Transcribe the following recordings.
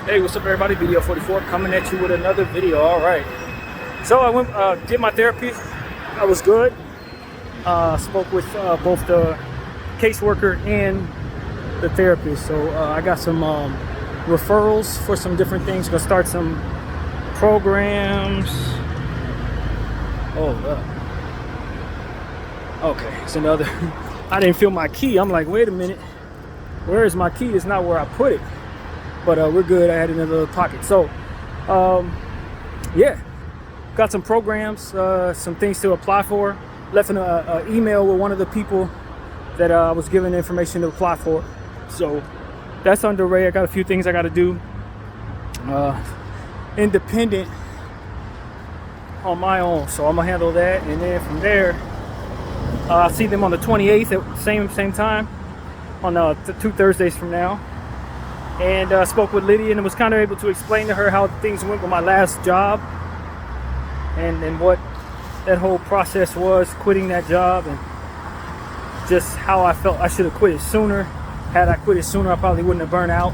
Hey, what's up, everybody? BDF 44 coming at you with another video. All right. So I went did my therapy. I was good. Spoke with both the caseworker and the therapist. So I got some referrals for some different things. Gonna start some programs. Okay, it's another. I didn't feel my key. I'm like, wait a minute. Where is my key? It's not where I put it. But we're good. I had it in a little pocket. So, yeah, got some programs, some things to apply for. Left an email with one of the people that I was given information to apply for. So that's underway. I got a few things I got to do. Independent on my own. So I'm gonna handle that, and then from there, I'll see them on the 28th at same time on 2 Thursdays from now. And spoke with Lydia and was kind of able to explain to her how things went with my last job and what that whole process was, quitting that job, and just how I felt I should have quit it sooner. Had I quit it sooner, I probably wouldn't have burned out.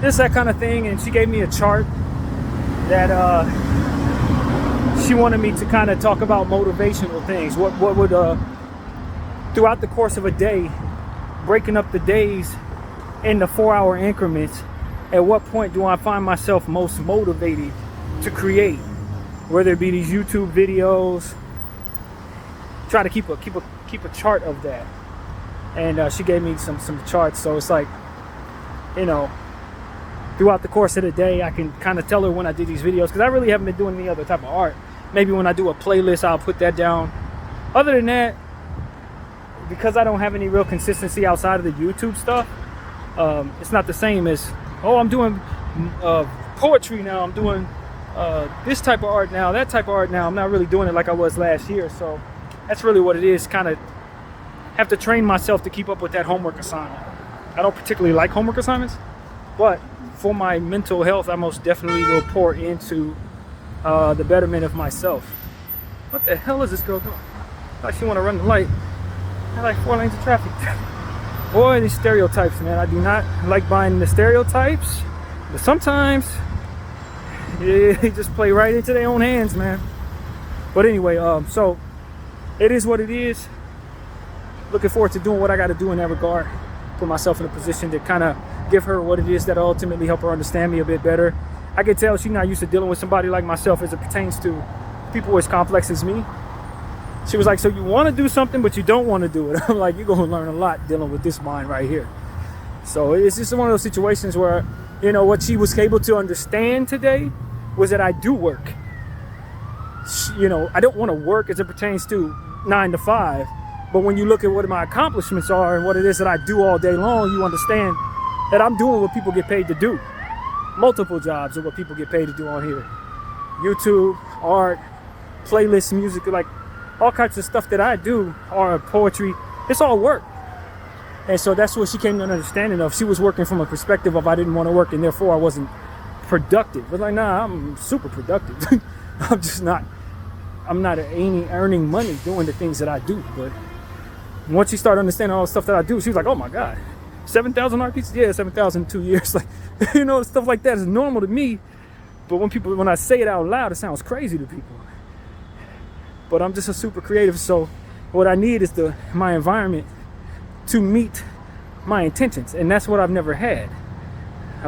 Just that kind of thing. And she gave me a chart that she wanted me to kind of talk about motivational things. What would throughout the course of a day, breaking up the days into 4-hour increments, at what point do I find myself most motivated to create? Whether it be these YouTube videos, try to keep a chart of that. And she gave me some charts, so it's like, you know, throughout the course of the day, I can kind of tell her when I do these videos, because I really haven't been doing any other type of art. Maybe when I do a playlist, I'll put that down. Other than that, because I don't have any real consistency outside of the YouTube stuff, it's not the same as, oh, I'm doing poetry now, I'm doing this type of art now, that type of art now. I'm not really doing it like I was last year. So that's really what it is. Kind of have to train myself to keep up with that homework assignment. I don't particularly like homework assignments, but for my mental health, I most definitely will pour into the betterment of myself. What the hell is this girl doing? Like she want to run the light. I like 4 lanes of traffic. Boy, these stereotypes, man. I do not like buying the stereotypes, but sometimes they just play right into their own hands, man. But anyway, so it is what it is. Looking forward to doing what I got to do in that regard. Put myself in a position to kind of give her what it is that ultimately help her understand me a bit better. I can tell she's not used to dealing with somebody like myself as it pertains to people as complex as me. She was like, so you want to do something, but you don't want to do it. I'm like, you're going to learn a lot dealing with this mind right here. So it's just one of those situations where, you know, what she was able to understand today was that I do work. You know, I don't want to work as it pertains to 9 to 5. But when you look at what my accomplishments are and what it is that I do all day long, you understand that I'm doing what people get paid to do. Multiple jobs are what people get paid to do on here. YouTube, art, playlists, music, like all kinds of stuff that I do, or poetry, it's all work. And so that's what she came to an understanding of. She was working from a perspective of I didn't want to work and therefore I wasn't productive. But like, nah, I'm super productive. I'm not earning money doing the things that I do. But once she started understanding all the stuff that I do, she was like, oh my God, 7,000 art pieces? Yeah, 7,000 in 2 years. Like, you know, stuff like that is normal to me. But when I say it out loud, it sounds crazy to people. But I'm just a super creative, so what I need is my environment to meet my intentions, and that's what I've never had.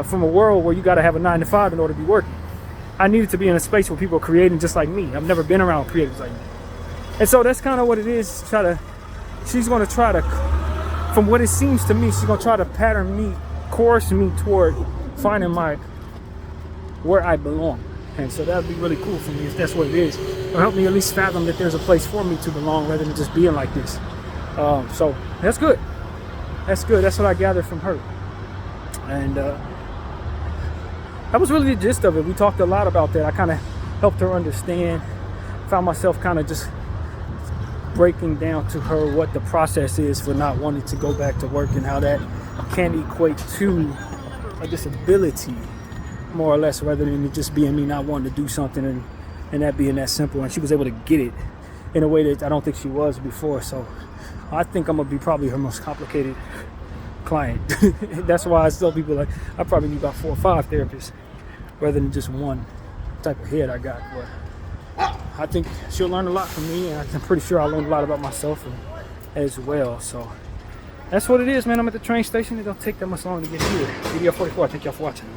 From a world where you got to have a 9 to 5 in order to be working, I needed to be in a space where people are creating just like me. I've never been around creatives like me, and so that's kind of what it is. She's going to try to, from what it seems to me, she's going to try to pattern me, coerce me toward finding where I belong. And so that would be really cool for me if that's what it is. It'll help me at least fathom that there's a place for me to belong rather than just being like this. So that's good. That's good. That's what I gathered from her. And that was really the gist of it. We talked a lot about that. I kind of helped her understand. Found myself kind of just breaking down to her what the process is for not wanting to go back to work and how that can equate to a disability, more or less, rather than it just being me not wanting to do something and that being that simple. And she was able to get it in a way that I don't think she was before. So I think I'm gonna be probably her most complicated client. That's why I tell people, like, I probably need about 4 or 5 therapists rather than just one type of head I got. But I think she'll learn a lot from me, and I'm pretty sure I'll learn a lot about myself as well. So that's what it is, man. I'm at the train station. It don't take that much long to get here. BDF 44, thank y'all for watching.